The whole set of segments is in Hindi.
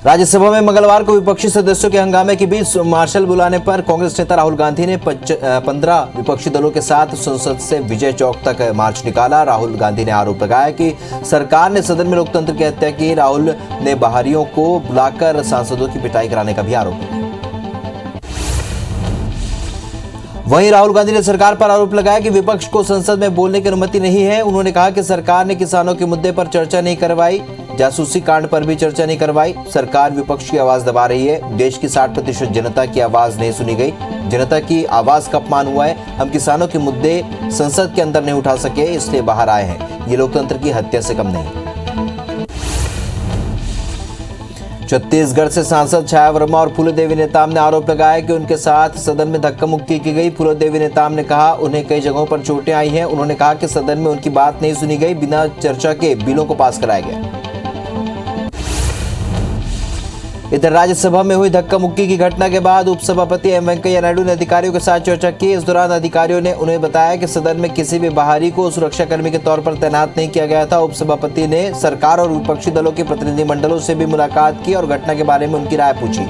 राज्यसभा में मंगलवार को विपक्षी सदस्यों के हंगामे के बीच मार्शल बुलाने पर कांग्रेस नेता राहुल गांधी ने 15 विपक्षी दलों के साथ संसद से विजय चौक तक मार्च निकाला। राहुल गांधी ने आरोप लगाया कि सरकार ने सदन में लोकतंत्र की हत्या की। राहुल ने बाहरियों को बुलाकर सांसदों की पिटाई कराने का भी आरोप लगाया। वहीं राहुल गांधी ने सरकार पर आरोप लगाया कि विपक्ष को संसद में बोलने की अनुमति नहीं है। उन्होंने कहा कि सरकार ने किसानों के मुद्दे पर चर्चा नहीं करवाई, जासूसी कांड पर भी चर्चा नहीं करवाई। सरकार विपक्ष की आवाज दबा रही है। देश की 60% जनता की आवाज नहीं सुनी गई। जनता की आवाज का अपमान हुआ है। हम किसानों के मुद्दे संसद के अंदर नहीं उठा सके, इसलिए बाहर आए हैं। ये लोकतंत्र की हत्या से कम नहीं। छत्तीसगढ़ से सांसद छाया वर्मा और फूलोदेवी नेताम ने आरोप लगाया कि उनके साथ सदन में धक्का मुक्की की गई। फूलोदेवी नेताम ने कहा उन्हें कई जगहों पर चोटें आई हैं। उन्होंने कहा कि सदन में उनकी बात नहीं सुनी गई, बिना चर्चा के बिलों को पास कराया गया। इधर राज्यसभा में हुई धक्का मुक्की की घटना के बाद उपसभापति एम वेंकैया नायडू ने अधिकारियों के साथ चर्चा की। इस दौरान अधिकारियों ने उन्हें बताया कि सदन में किसी भी बाहरी को सुरक्षाकर्मी के तौर पर तैनात नहीं किया गया था। उपसभापति ने सरकार और विपक्षी दलों के प्रतिनिधिमंडलों से भी मुलाकात की और घटना के बारे में उनकी राय पूछी।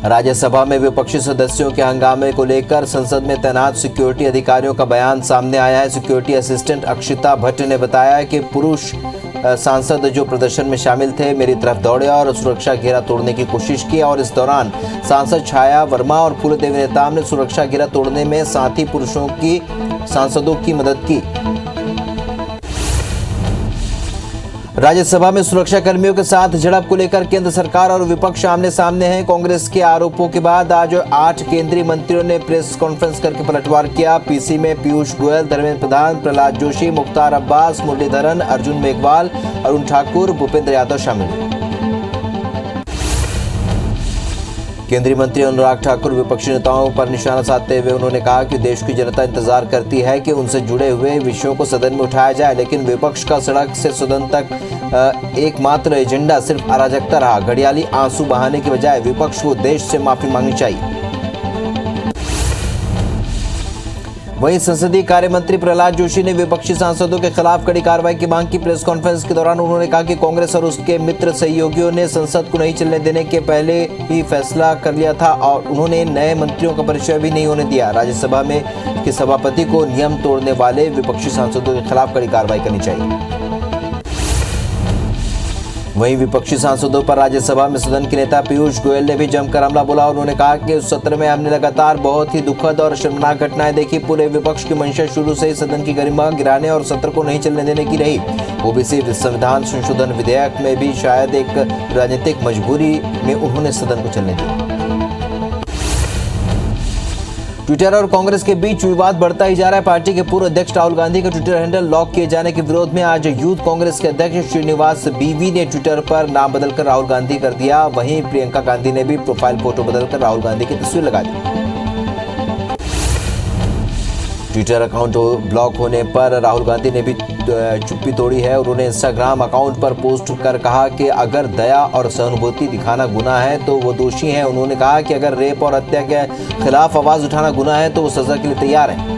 राज्यसभा में विपक्षी सदस्यों के हंगामे को लेकर संसद में तैनात सिक्योरिटी अधिकारियों का बयान सामने आया है। सिक्योरिटी असिस्टेंट अक्षिता भट्ट ने बताया कि पुरुष सांसद जो प्रदर्शन में शामिल थे मेरी तरफ दौड़े और सुरक्षा घेरा तोड़ने की कोशिश की और इस दौरान सांसद छाया वर्मा और फूलोदेवी नेताम ने सुरक्षा घेरा तोड़ने में साथी पुरुषों की सांसदों की मदद की। राज्यसभा में सुरक्षा कर्मियों के साथ झड़प को लेकर केंद्र सरकार और विपक्ष आमने सामने हैं। कांग्रेस के आरोपों के बाद आज 8 केंद्रीय मंत्रियों ने प्रेस कॉन्फ्रेंस करके पलटवार किया। पीसी में पीयूष गोयल, धर्मेंद्र प्रधान, प्रहलाद जोशी, मुख्तार अब्बास, मुरलीधरन, अर्जुन मेघवाल, अरुण ठाकुर, भूपेंद्र यादव शामिल हुए। केंद्रीय मंत्री अनुराग ठाकुर विपक्षी नेताओं पर निशाना साधते हुए उन्होंने कहा कि देश की जनता इंतजार करती है कि उनसे जुड़े हुए विषयों को सदन में उठाया जाए, लेकिन विपक्ष का सड़क से सदन तक एकमात्र एजेंडा सिर्फ अराजकता रहा। घड़ियाली आंसू बहाने के बजाय विपक्ष को देश से माफी मांगनी चाहिए। वहीं संसदीय कार्य मंत्री प्रहलाद जोशी ने विपक्षी सांसदों के खिलाफ कड़ी कार्रवाई की मांग की। प्रेस कॉन्फ्रेंस के दौरान उन्होंने कहा कि कांग्रेस और उसके मित्र सहयोगियों ने संसद को नहीं चलने देने के पहले ही फैसला कर लिया था और उन्होंने नए मंत्रियों का परिचय भी नहीं होने दिया। राज्यसभा में के सभापति को नियम तोड़ने वाले विपक्षी सांसदों के खिलाफ कड़ी कार्रवाई करनी चाहिए। वहीं विपक्षी सांसदों पर राज्यसभा में सदन के नेता पीयूष गोयल ने भी जमकर हमला बोला। उन्होंने कहा कि उस सत्र में हमने लगातार बहुत ही दुखद और शर्मनाक घटनाएं देखी। पूरे विपक्ष की मंशा शुरू से ही सदन की गरिमा गिराने और सत्र को नहीं चलने देने की रही। ओबीसी संविधान संशोधन विधेयक में भी शायद एक राजनीतिक मजबूरी में उन्होंने सदन को चलने दिया। ट्विटर और कांग्रेस के बीच विवाद बढ़ता ही जा रहा है। पार्टी के पूर्व अध्यक्ष राहुल गांधी का ट्विटर हैंडल लॉक किए जाने के विरोध में आज यूथ कांग्रेस के अध्यक्ष श्रीनिवास बीवी ने ट्विटर पर नाम बदलकर राहुल गांधी कर दिया। वहीं प्रियंका गांधी ने भी प्रोफाइल फोटो बदलकर राहुल गांधी की तस्वीर लगा दी। ट्विटर अकाउंट ब्लॉक होने पर राहुल गांधी ने भी चुप्पी तोड़ी है। उन्होंने इंस्टाग्राम अकाउंट पर पोस्ट कर कहा कि अगर दया और सहानुभूति दिखाना गुनाह है तो वो दोषी हैं। उन्होंने कहा कि अगर रेप और हत्या के खिलाफ आवाज उठाना गुनाह है तो वो सजा के लिए तैयार हैं।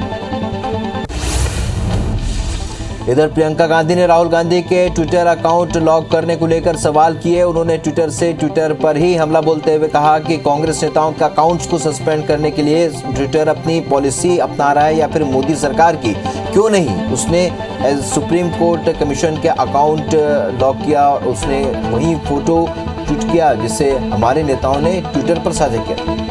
इधर प्रियंका गांधी ने राहुल गांधी के ट्विटर अकाउंट लॉक करने को लेकर सवाल किए। उन्होंने ट्विटर पर ही हमला बोलते हुए कहा कि कांग्रेस नेताओं के अकाउंट्स को सस्पेंड करने के लिए ट्विटर अपनी पॉलिसी अपना रहा है या फिर मोदी सरकार की, क्यों नहीं? उसने सुप्रीम कोर्ट कमीशन के अकाउंट लॉक किया। उसने वही फोटो ट्वीट किया जिसे हमारे नेताओं ने ट्विटर पर साझा किया।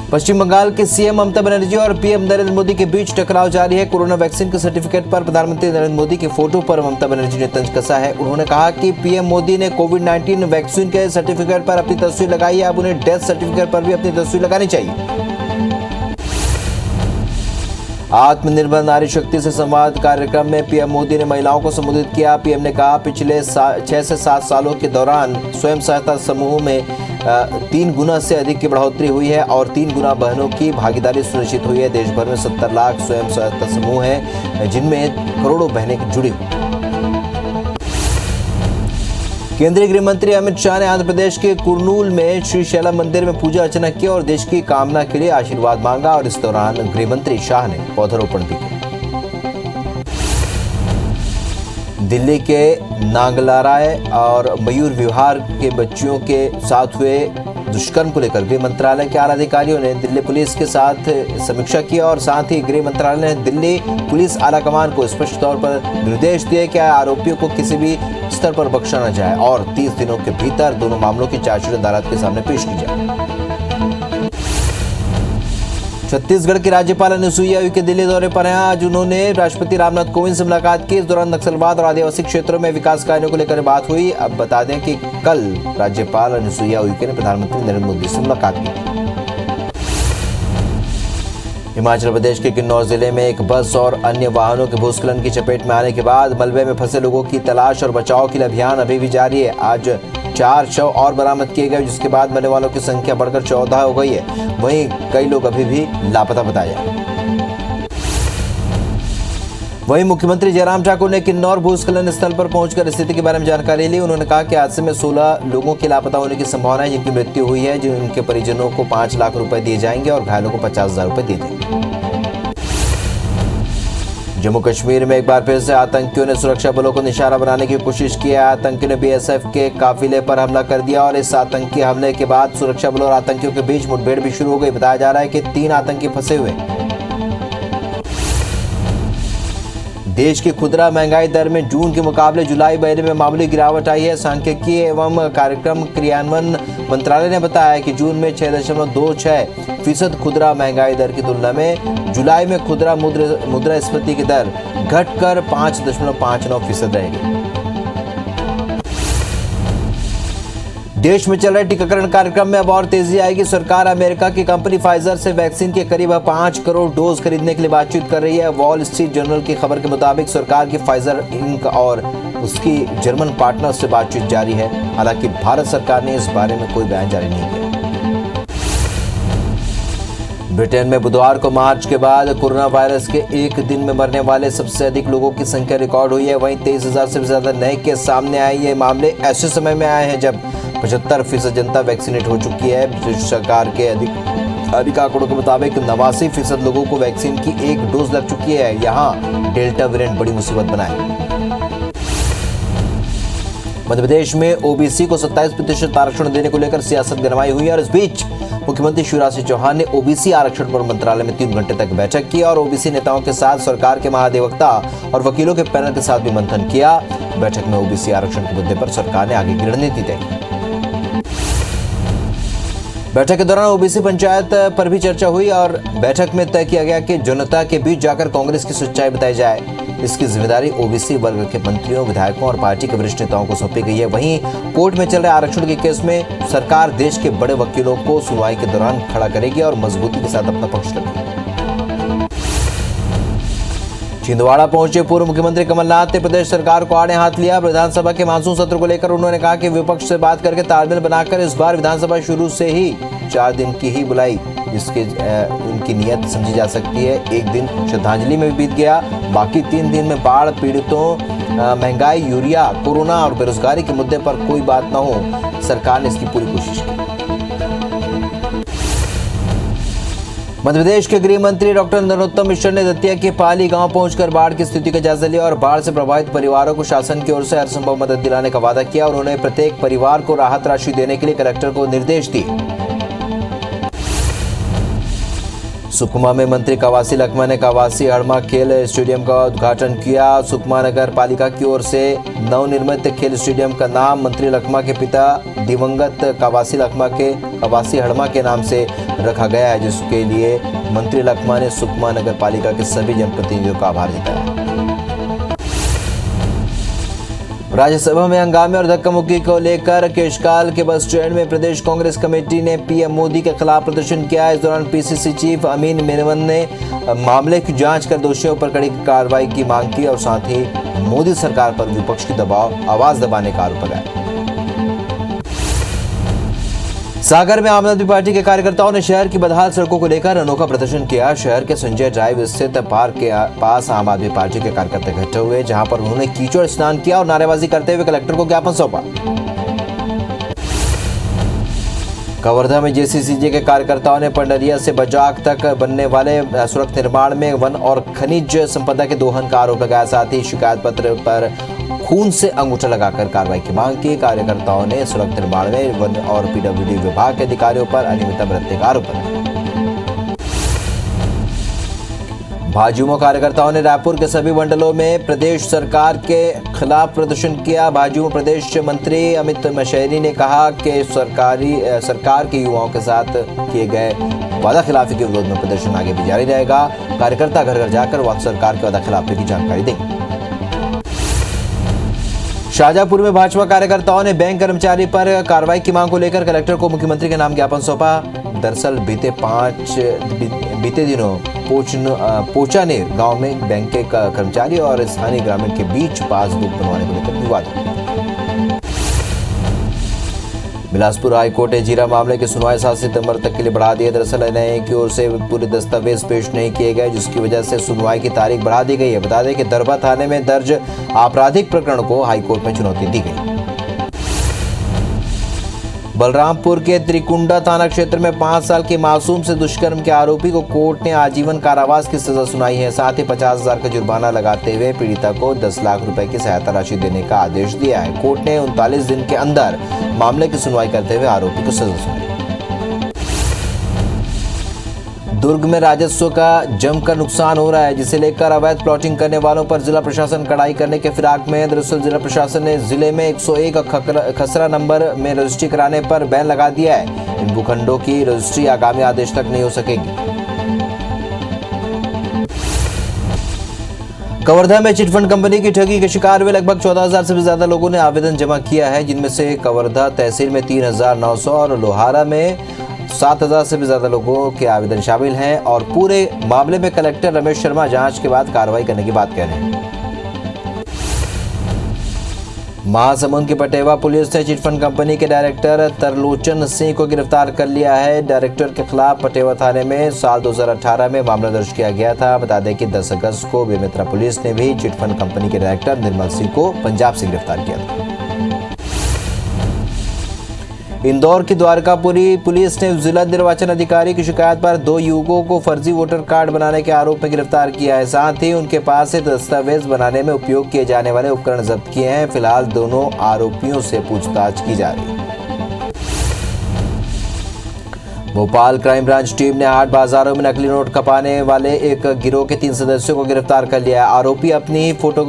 पश्चिम बंगाल के सीएम ममता बनर्जी और पीएम नरेंद्र मोदी के बीच टकराव जारी है। कोरोना वैक्सीन के सर्टिफिकेट पर प्रधानमंत्री नरेंद्र मोदी के फोटो पर ममता बनर्जी ने तंज कसा है। उन्होंने कहा कि पीएम मोदी ने कोविड-19 वैक्सीन के सर्टिफिकेट पर अपनी तस्वीर लगाई है, अब उन्हें डेथ सर्टिफिकेट पर भी अपनी तस्वीर लगानी चाहिए। आत्मनिर्भर नारी शक्ति से संवाद कार्यक्रम में पीएम मोदी ने महिलाओं को संबोधित किया। पीएम ने कहा पिछले 6 से 7 सालों के दौरान स्वयं सहायता समूह में 3 गुना से अधिक की बढ़ोतरी हुई है और 3 गुना बहनों की भागीदारी सुनिश्चित हुई है। देश भर में 70 लाख स्वयं सहायता समूह हैं जिनमें करोड़ों बहनें जुड़ी हुई। केंद्रीय गृह मंत्री अमित शाह ने आंध्र प्रदेश के कुर्नूल में श्री शैलम मंदिर में पूजा अर्चना की और देश की कामना के लिए आशीर्वाद मांगा और इस दौरान गृह मंत्री शाह ने पौधारोपण भी किया। दिल्ली के नागलाराय और मयूर विहार के बच्चियों के साथ हुए दुष्कर्म को लेकर गृह मंत्रालय के आला अधिकारियों ने दिल्ली पुलिस के साथ समीक्षा की और साथ ही गृह मंत्रालय ने दिल्ली पुलिस आला कमान को स्पष्ट तौर पर निर्देश दिए कि आरोपियों को किसी भी स्तर पर बख्शा न जाए और 30 दिनों के भीतर दोनों मामलों की चार्जशीट अदालत के सामने पेश की जाए। छत्तीसगढ़ की राज्यपाल अनुसुईया उइके दिल्ली दौरे पर हैं। आज उन्होंने राष्ट्रपति रामनाथ कोविंद से मुलाकात की। इस दौरान नक्सलवाद और आदिवासी क्षेत्रों में विकास कार्यों को लेकर बात हुई। अब बता दें कि कल राज्यपाल अनुसुईया उइके ने प्रधानमंत्री नरेंद्र मोदी से मुलाकात की। हिमाचल प्रदेश के किन्नौर जिले में एक बस और अन्य वाहनों के भूस्खलन की चपेट में आने के बाद मलबे में फंसे लोगों की तलाश और बचाव के लिए अभियान अभी भी जारी है। आज 4 शव और बरामद किए गए, जिसके बाद मरने वालों की संख्या बढ़कर 14 हो गई है। वहीं कई लोग अभी भी लापता बताए जा रहे हैं। वहीं मुख्यमंत्री जयराम ठाकुर ने किन्नौर भूस्खलन स्थल पर पहुंचकर स्थिति के बारे में जानकारी ली। उन्होंने कहा कि हादसे में 16 लोगों की लापता होने की संभावना है, जिनकी मृत्यु हुई है। जिनके परिजनों को 5 लाख रुपए दिए जाएंगे और घायलों को 50,000 रुपए दिए जाएंगे। जम्मू कश्मीर में एक बार फिर से आतंकियों ने सुरक्षा बलों को निशाना बनाने की कोशिश की है। आतंकियों ने बीएसएफ के काफिले पर हमला कर दिया और इस आतंकी हमले के बाद सुरक्षा बलों और आतंकियों के बीच मुठभेड़ भी शुरू हो गई। बताया जा रहा है कि 3 आतंकी फंसे हुए। देश की खुदरा महंगाई दर में जून के मुकाबले जुलाई महीने में मामूली गिरावट आई है। सांख्यिकी एवं कार्यक्रम क्रियान्वयन मंत्रालय ने बताया कि जून में 6.26% खुदरा महंगाई दर की तुलना में जुलाई में खुदरा मुद्रास्फीति की दर घटकर 5.59% रहेगी। देश में चल रहे टीकाकरण कार्यक्रम में अब और तेजी आएगी। सरकार अमेरिका की कंपनी फाइजर से वैक्सीन के करीब 5 करोड़ डोज खरीदने के लिए बातचीत कर रही है। वॉल स्ट्रीट जर्नल की खबर के मुताबिक सरकार की फाइजर इंक और उसकी जर्मन पार्टनर से बातचीत जारी है। हालांकि भारत सरकार ने इस बारे में कोई बयान जारी नहीं किया। ब्रिटेन में बुधवार को मार्च के बाद कोरोना वायरस के एक दिन में मरने वाले सबसे अधिक लोगों की संख्या रिकॉर्ड हुई है। वहीं 23,000 से ज्यादा नए केस सामने आए। ये मामले ऐसे समय में आए हैं जब 75% जनता वैक्सीनेट हो चुकी है। ब्रिटिश सरकार के आधिकारिक आंकड़ों के मुताबिक 89% लोगों को वैक्सीन की 1 डोज लग चुकी है। यहाँ डेल्टा वेरिएंट बड़ी मुसीबत बनाए। मध्य प्रदेश में ओबीसी को 27% आरक्षण देने को लेकर सियासत गरमाई हुई है और इस बीच मुख्यमंत्री शिवराज सिंह चौहान ने ओबीसी आरक्षण पर मंत्रालय में 3 घंटे तक बैठक की और ओबीसी नेताओं के साथ सरकार के महाधिवक्ता और वकीलों के पैनल के साथ भी मंथन किया। बैठक में ओबीसी आरक्षण के मुद्दे पर सरकार ने आगे की रणनीति तय की। बैठक के दौरान ओबीसी पंचायत पर भी चर्चा हुई और बैठक में तय किया गया कि जनता के बीच जाकर कांग्रेस की सच्चाई बताई जाए। इसकी जिम्मेदारी ओबीसी वर्ग के मंत्रियों, विधायकों और पार्टी के वरिष्ठ नेताओं को सौंपी गई है। वहीं कोर्ट में चल रहे आरक्षण के केस में सरकार देश के बड़े वकीलों को सुनवाई के दौरान खड़ा करेगी और मजबूती के साथ अपना पक्ष रखेगी। छिंदवाड़ा पहुंचे पूर्व मुख्यमंत्री कमलनाथ ने प्रदेश सरकार को आड़े हाथ लिया। विधानसभा के मानसून सत्र को लेकर उन्होंने कहा कि विपक्ष से बात करके तालमेल बनाकर इस बार विधानसभा शुरू से ही 4 दिन की ही बुलाई, जिसके उनकी नीयत समझी जा सकती है। एक दिन श्रद्धांजलि में बीत गया, बाकी 3 दिन में बाढ़ पीड़ितों, महंगाई, यूरिया, कोरोना और बेरोजगारी के मुद्दे पर कोई बात न हो। सरकार ने इसकी पूरी कोशिश की। मध्य प्रदेश के गृह मंत्री डॉक्टर नरोत्तम मिश्र ने दतिया के पाली गांव पहुंचकर बाढ़ की स्थिति का जायजा लिया और बाढ़ से प्रभावित परिवारों को शासन की ओर से हर संभव मदद दिलाने का वादा किया। उन्होंने प्रत्येक परिवार को राहत राशि देने के लिए कलेक्टर को निर्देश दिए। सुकमा में मंत्री कवासी लखमा ने कवासी हड़मा खेल स्टेडियम का उद्घाटन किया। सुकमा नगर पालिका की ओर से नवनिर्मित खेल स्टेडियम का नाम मंत्री लखमा के पिता दिवंगत कवासी लखमा के कवासी हड़मा के नाम से रखा गया है, जिसके लिए मंत्री लखमा ने सुकमा नगर पालिका के सभी जनप्रतिनिधियों का आभार जताया। राज्यसभा में हंगामे और धक्का मुक्की को लेकर केशकाल के बस स्टैंड में प्रदेश कांग्रेस कमेटी ने पीएम मोदी के खिलाफ प्रदर्शन किया। इस दौरान पीसीसी चीफ अमीन मेनन ने मामले की जांच कर दोषियों पर कड़ी कार्रवाई की मांग की और साथ ही मोदी सरकार पर विपक्ष की आवाज दबाने का आरोप लगाया। सागर में आम आदमी पार्टी के कार्यकर्ताओं ने शहर की बदहाल सड़कों को लेकर अनोखा प्रदर्शन किया। शहर के संजय ड्राइव स्थित पार्क के पास आम आदमी पार्टी के कार्यकर्ता इकट्ठे हुए, जहां पर उन्होंने कीचड़ स्नान किया और नारेबाजी करते हुए कलेक्टर को ज्ञापन सौंपा। कवर्धा में जेसीसीजे के कार्यकर्ताओं ने पंडरिया से बजाक तक बनने वाले सड़क निर्माण में वन और खनिज संपदा के दोहन का आरोप लगाया। साथ ही शिकायत पत्र पर खून से अंगूठा लगाकर कार्रवाई की मांग की। कार्यकर्ताओं ने सड़क निर्माण में वन और पीडब्ल्यूडी विभाग के अधिकारियों पर अनियमितता बरतने का आरोप लगाया। भाजयुमो कार्यकर्ताओं ने रायपुर के सभी मंडलों में प्रदेश सरकार के खिलाफ प्रदर्शन किया। भाजयुमो प्रदेश मंत्री अमित मशहरी ने कहा कि सरकार के युवाओं के साथ किए गए वादा खिलाफी के विरोध में प्रदर्शन आगे भी जारी रहेगा। कार्यकर्ता घर घर जाकर वक्त सरकार के वादा खिलाफी की जानकारी देंगे। शाहजहांपुर में भाजपा कार्यकर्ताओं ने बैंक कर्मचारी पर कार्रवाई की मांग को लेकर कलेक्टर को मुख्यमंत्री के नाम ज्ञापन सौंपा। दरअसल बीते दिनों पोचानेर गांव में बैंक के कर्मचारी और स्थानीय ग्रामीण के बीच पासबुक बनवाने को लेकर विवाद हुआ। बिलासपुर हाईकोर्ट ने जीरा मामले की सुनवाई 7 सितंबर तक के लिए बढ़ा दी है। दरअसल एनआईए की ओर से पूरे दस्तावेज पेश नहीं किए गए, जिसकी वजह से सुनवाई की तारीख बढ़ा दी गई है। बता दें कि दरभा थाने में दर्ज आपराधिक प्रकरण को हाईकोर्ट में चुनौती दी गई। बलरामपुर के त्रिकुंडा थाना क्षेत्र में 5 साल के मासूम से दुष्कर्म के आरोपी को कोर्ट ने आजीवन कारावास की सजा सुनाई है। साथ ही 50,000 का जुर्माना लगाते हुए पीड़िता को 10 लाख रुपए की सहायता राशि देने का आदेश दिया है। कोर्ट ने 39 दिन के अंदर मामले की सुनवाई करते हुए आरोपी को सजा सुनाई। दुर्ग में राजस्व का जमकर नुकसान हो रहा है, जिसे लेकर अवैध प्लॉटिंग करने वालों पर जिला प्रशासन कड़ाई करने के फिराक में है। दरअसल जिला प्रशासन ने जिले में 101 खसरा नंबर में रजिस्ट्री कराने पर बैन लगा दिया है। इन भूखंडों की रजिस्ट्री आगामी आदेश तक नहीं हो सकेगी। कवर्धा में चिटफंड कंपनी की ठगी के शिकार हुए लगभग 14,000 से भी ज्यादा लोगों ने आवेदन जमा किया है, जिनमें से कवर्धा तहसील में 3,900 और लोहारा में 7,000 से भी ज्यादा लोगों के आवेदन शामिल हैं। और पूरे मामले में कलेक्टर रमेश शर्मा जांच के बाद कार्रवाई करने की बात कह रहे हैं। महासमुंद की पटेवा पुलिस ने चिटफंड कंपनी के डायरेक्टर तरलोचन सिंह को गिरफ्तार कर लिया है। डायरेक्टर के खिलाफ पटेवा थाने में साल 2018 में मामला दर्ज किया गया था। बता दें कि 10 अगस्त को बेमेतरा पुलिस ने भी चिटफंड कंपनी के डायरेक्टर निर्मल सिंह को पंजाब से गिरफ्तार किया था। इंदौर की द्वारकापुरी पुलिस ने जिला निर्वाचन अधिकारी की शिकायत पर 2 युवकों को फर्जी वोटर कार्ड बनाने के आरोप में गिरफ्तार किया है। साथ ही उनके पास से दस्तावेज बनाने में उपयोग किए जाने वाले उपकरण जब्त किए हैं। फिलहाल दोनों आरोपियों से पूछताछ की जा रही है। भोपाल क्राइम ब्रांच टीम ने 8 बाजारों में नकली नोट खपाने वाले एक गिरोह के 3 सदस्यों को गिरफ्तार कर लिया है। आरोपी अपनी फोटो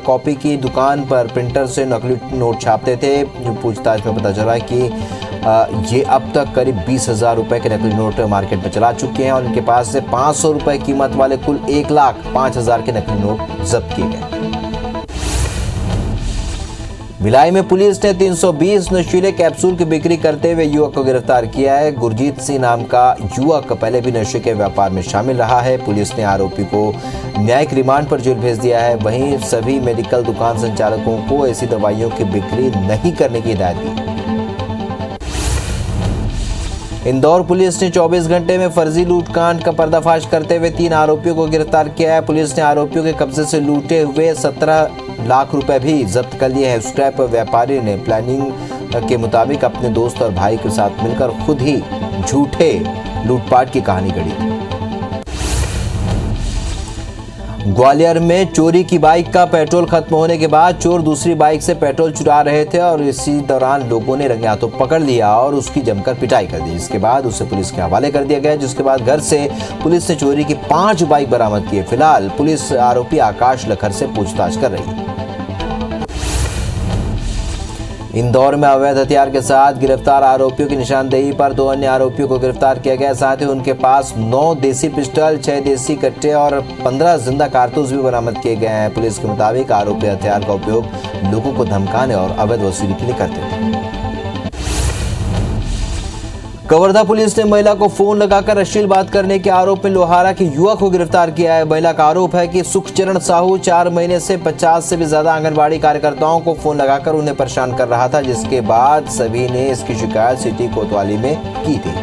कॉपी की दुकान पर प्रिंटर से नकली नोट छापते थे। पूछताछ में पता चला कि ये अब तक करीब 20,000 रुपए के नकली नोट मार्केट में चला चुके हैं और इनके पास से 500 रुपए कीमत वाले कुल 1,05,000 के नकली नोट जब्त किए गए। भिलाई में पुलिस ने 320 नशीले कैप्सूल की बिक्री करते हुए युवक को गिरफ्तार किया है। गुरजीत सिंह नाम का युवक पहले भी नशे के व्यापार में शामिल रहा है। पुलिस ने आरोपी को न्यायिक रिमांड पर जेल भेज दिया है। वहीं सभी मेडिकल दुकान संचालकों को ऐसी दवाइयों की बिक्री नहीं करने की हिदायत दी। इंदौर पुलिस ने 24 घंटे में फर्जी लूटकांड का पर्दाफाश करते हुए 3 आरोपियों को गिरफ्तार किया है। पुलिस ने आरोपियों के कब्जे से लूटे हुए 17 लाख रुपए भी जब्त कर लिए हैं। स्क्रैप व्यापारी ने प्लानिंग के मुताबिक अपने दोस्त और भाई के साथ मिलकर खुद ही झूठे लूटपाट की कहानी गढ़ी। ग्वालियर में चोरी की बाइक का पेट्रोल खत्म होने के बाद चोर दूसरी बाइक से पेट्रोल चुरा रहे थे और इसी दौरान लोगों ने रंगे हाथों पकड़ लिया और उसकी जमकर पिटाई कर दी। इसके बाद उसे पुलिस के हवाले कर दिया गया, जिसके बाद घर से पुलिस ने चोरी की 5 बाइक बरामद की है। फिलहाल पुलिस आरोपी आकाश लखर से पूछताछ कर रही है। इंदौर में अवैध हथियार के साथ गिरफ्तार आरोपियों की निशानदेही पर 2 अन्य आरोपियों को गिरफ्तार किया गया। साथ ही उनके पास 9 देसी पिस्टल, 6 देसी कट्टे और 15 जिंदा कारतूस भी बरामद किए गए हैं। पुलिस के मुताबिक आरोपी हथियार का उपयोग लोगों को धमकाने और अवैध वसूली के लिए करते थे। कवर्धा पुलिस ने महिला को फोन लगाकर अश्लील बात करने के आरोप में लोहारा के युवक को गिरफ्तार किया है। महिला का आरोप है कि सुखचरण साहू 4 महीने से 50 से भी ज्यादा आंगनबाड़ी कार्यकर्ताओं को फोन लगाकर उन्हें परेशान कर रहा था, जिसके बाद सभी ने इसकी शिकायत सिटी कोतवाली में की थी।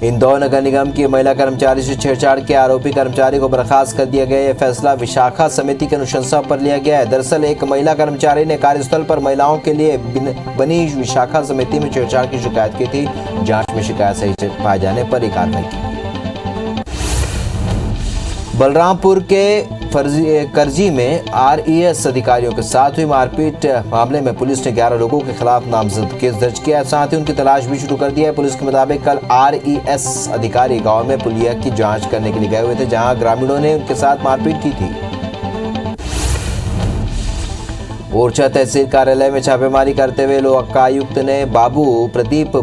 इंदौर नगर निगम की महिला कर्मचारी से छेड़छाड़ के आरोपी कर्मचारी को बर्खास्त कर दिया गया। यह फैसला विशाखा समिति की अनुशंसा पर लिया गया है। दरअसल एक महिला कर्मचारी ने कार्यस्थल पर महिलाओं के लिए बनी विशाखा समिति में छेड़छाड़ की शिकायत की थी। जांच में शिकायत सही पाए जाने पर यह कार्रवाई की। बलरामपुर के करजी में RES अधिकारियों के साथ हुई मारपीट मामले में पुलिस ने 11 लोगों के खिलाफ नामजद केस दर्ज किया है। साथ ही उनकी तलाश भी शुरू कर दी है। पुलिस के मुताबिक कल RES अधिकारी गांव में पुलिया की जांच करने के लिए गए हुए थे, जहां ग्रामीणों ने उनके साथ मारपीट की थी। ओरछा तहसील कार्यालय में छापेमारी करते हुए लोकायुक्त ने बाबू प्रदीप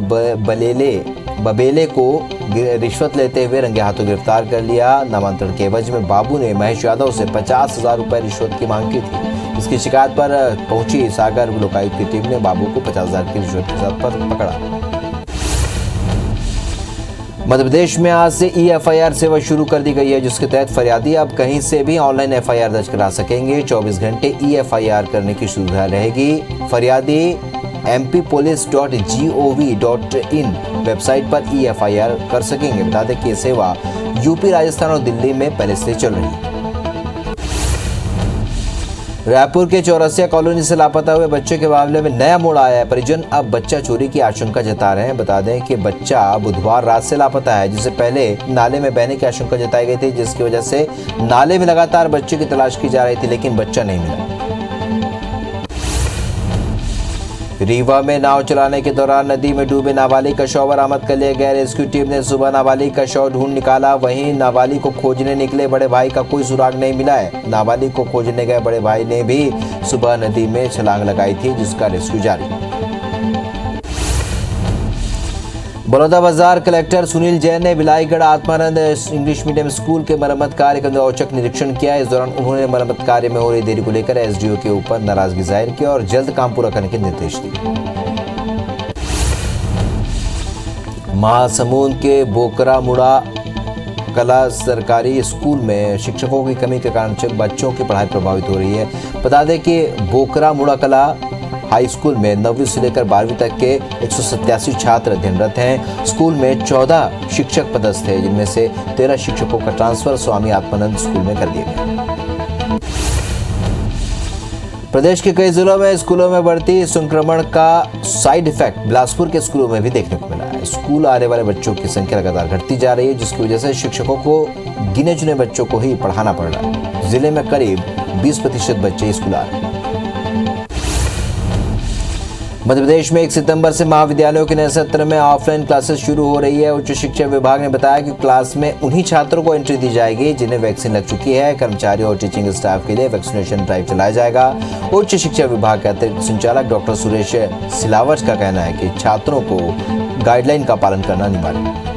बबेले को रिश्वत लेते हुए रंगे हाथों गिरफ्तार कर लिया। नामांतरण के एवज में बाबू ने महेश यादव से 50,000 रुपए रिश्वत की मांग की थी। इसकी शिकायत पर पहुंची सागर लोकायुक्त की टीम ने बाबू को 50,000 की रिश्वत के साथ पकड़ा। मध्य प्रदेश में आज से E-FIR सेवा शुरू कर दी गई है, जिसके तहत फरियादी अब कहीं से भी ऑनलाइन FIR दर्ज करा सकेंगे। 24 घंटे E-FIR करने की सुविधा रहेगी। फरियादी mppolice.gov.in वेबसाइट पर E-FIR कर सकेंगे। बता दें कि ये सेवा यूपी, राजस्थान और दिल्ली में पहले से चल रही है। रायपुर के चौरसिया कॉलोनी से लापता हुए बच्चे के मामले में नया मोड़ आया है। परिजन अब बच्चा चोरी की आशंका जता रहे हैं। बता दें कि बच्चा बुधवार रात से लापता है, जिससे पहले नाले में बहने की आशंका जताई गई थी, जिसकी वजह से नाले में लगातार बच्चे की तलाश की जा रही थी, लेकिन बच्चा नहीं मिला। रीवा में नाव चलाने के दौरान नदी में डूबे नाबालिग का शव बरामद कर लिया गया। रेस्क्यू टीम ने सुबह नाबालिग का शव ढूंढ निकाला। वहीं नाबालिग को खोजने निकले बड़े भाई का कोई सुराग नहीं मिला है। नाबालिग को खोजने गए बड़े भाई ने भी सुबह नदी में छलांग लगाई थी, जिसका रेस्क्यू जारी। बलौदाबाजार कलेक्टर सुनील जैन ने Bilaigarh Atmanand English medium school के मरम्मत कार्य का औचक निरीक्षण किया। इस दौरान उन्होंने मरम्मत कार्य में हो रही देरी को लेकर SDO के ऊपर नाराजगी जाहिर की और जल्द काम पूरा करने के निर्देश दिए। महासमुंद के बोकरा मुड़ा कला सरकारी स्कूल में शिक्षकों की कमी के कारण बच्चों की पढ़ाई प्रभावित हो रही है। बता दें कि बोकरा मुड़ा कला हाई स्कूल में 9वीं से लेकर 12वीं तक के 187 छात्र अध्ययनरत हैं। स्कूल में 14 शिक्षक पदस्थ थे, जिनमें से 13 शिक्षकों का ट्रांसफर स्वामी आत्मानंद स्कूल में कर दिया गया। प्रदेश के कई जिलों में स्कूलों में बढ़ती संक्रमण का साइड इफेक्ट बिलासपुर के स्कूलों में भी देखने को मिला है। स्कूल आने वाले बच्चों की संख्या लगातार घटती जा रही है, जिसकी वजह से शिक्षकों को गिने चुने बच्चों को ही पढ़ाना पड़ रहा है। जिले में करीब 20% बच्चे स्कूल आ रहे हैं। मध्य प्रदेश में 1 सितंबर से महाविद्यालयों के नए सत्र में ऑफलाइन क्लासेस शुरू हो रही है। उच्च शिक्षा विभाग ने बताया कि क्लास में उन्हीं छात्रों को एंट्री दी जाएगी जिन्हें वैक्सीन लग चुकी है। कर्मचारियों और टीचिंग स्टाफ के लिए वैक्सीनेशन ड्राइव चलाया जाएगा। उच्च शिक्षा विभाग के अतिरिक्त संचालक डॉक्टर सुरेश सिलावट का कहना है कि छात्रों को गाइडलाइन का पालन करना अनिवार्य है।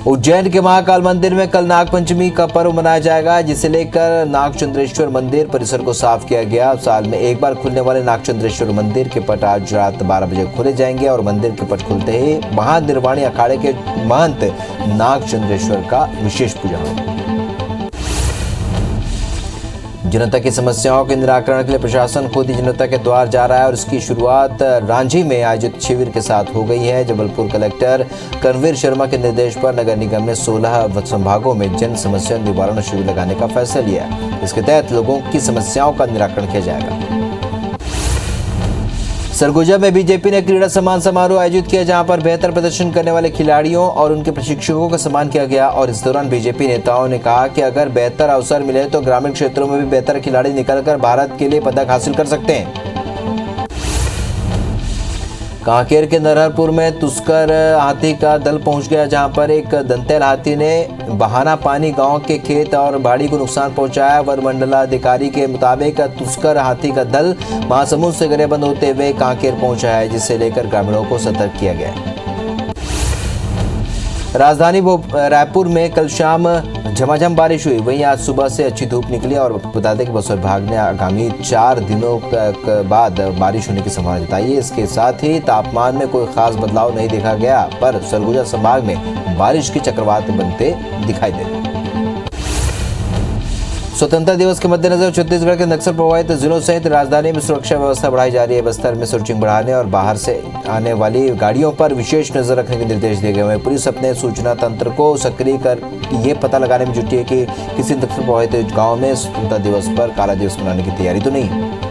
उज्जैन के महाकाल मंदिर में कल नागपंचमी का पर्व मनाया जाएगा, जिसे लेकर नागचंद्रेश्वर मंदिर परिसर को साफ किया गया। साल में एक बार खुलने वाले नागचंद्रेश्वर मंदिर के पट आज रात 12 बजे खोले जाएंगे और मंदिर के पट खुलते ही महानिर्वाणी अखाड़े के महंत नागचंद्रेश्वर का विशेष पूजा होगा। जनता की समस्याओं के निराकरण के लिए प्रशासन खुद ही जनता के द्वार जा रहा है और इसकी शुरुआत रांझी में आयोजित शिविर के साथ हो गई है। जबलपुर कलेक्टर करणवीर शर्मा के निर्देश पर नगर निगम ने 16 संभागों में जन समस्या निवारण शिविर लगाने का फैसला लिया है। इसके तहत लोगों की समस्याओं का निराकरण किया जाएगा। सरगुजा में बीजेपी ने क्रीड़ा सम्मान समारोह आयोजित किया, जहां पर बेहतर प्रदर्शन करने वाले खिलाड़ियों और उनके प्रशिक्षकों का सम्मान किया गया। और इस दौरान बीजेपी नेताओं ने कहा कि अगर बेहतर अवसर मिले तो ग्रामीण क्षेत्रों में भी बेहतर खिलाड़ी निकलकर भारत के लिए पदक हासिल कर सकते हैं। कांकेर के नरहरपुर में तुस्कर हाथी का दल पहुंच गया, जहां पर एक दंतैल हाथी ने बहाना पानी गांव के खेत और बाड़ी को नुकसान पहुंचाया। वन मंडलाधिकारी के मुताबिक तुस्कर हाथी का दल महासमुंद से गरेबंद होते हुए कांकेर पहुंचा है, जिसे लेकर ग्रामीणों को सतर्क किया गया है। राजधानी रायपुर में कल शाम झमाझम बारिश हुई, वहीं आज सुबह से अच्छी धूप निकली और बता दें कि मौसम विभाग ने आगामी 4 दिनों बाद बारिश होने की संभावना जताई है। इसके साथ ही तापमान में कोई खास बदलाव नहीं देखा गया, पर सरगुजा संभाग में बारिश के चक्रवात बनते दिखाई दे रहे। स्वतंत्रता दिवस के मद्देनजर छत्तीसगढ़ के नक्सल प्रभावित जिलों सहित राजधानी में सुरक्षा व्यवस्था बढ़ाई जा रही है। बस्तर में सर्चिंग बढ़ाने और बाहर से आने वाली गाड़ियों पर विशेष नजर रखने के निर्देश दिए गए हैं। पुलिस अपने सूचना तंत्र को सक्रिय कर ये पता लगाने में जुटी है कि किसी नक्सल प्रभावित गांव में स्वतंत्रता दिवस पर काला दिवस मनाने की तैयारी तो नहीं है।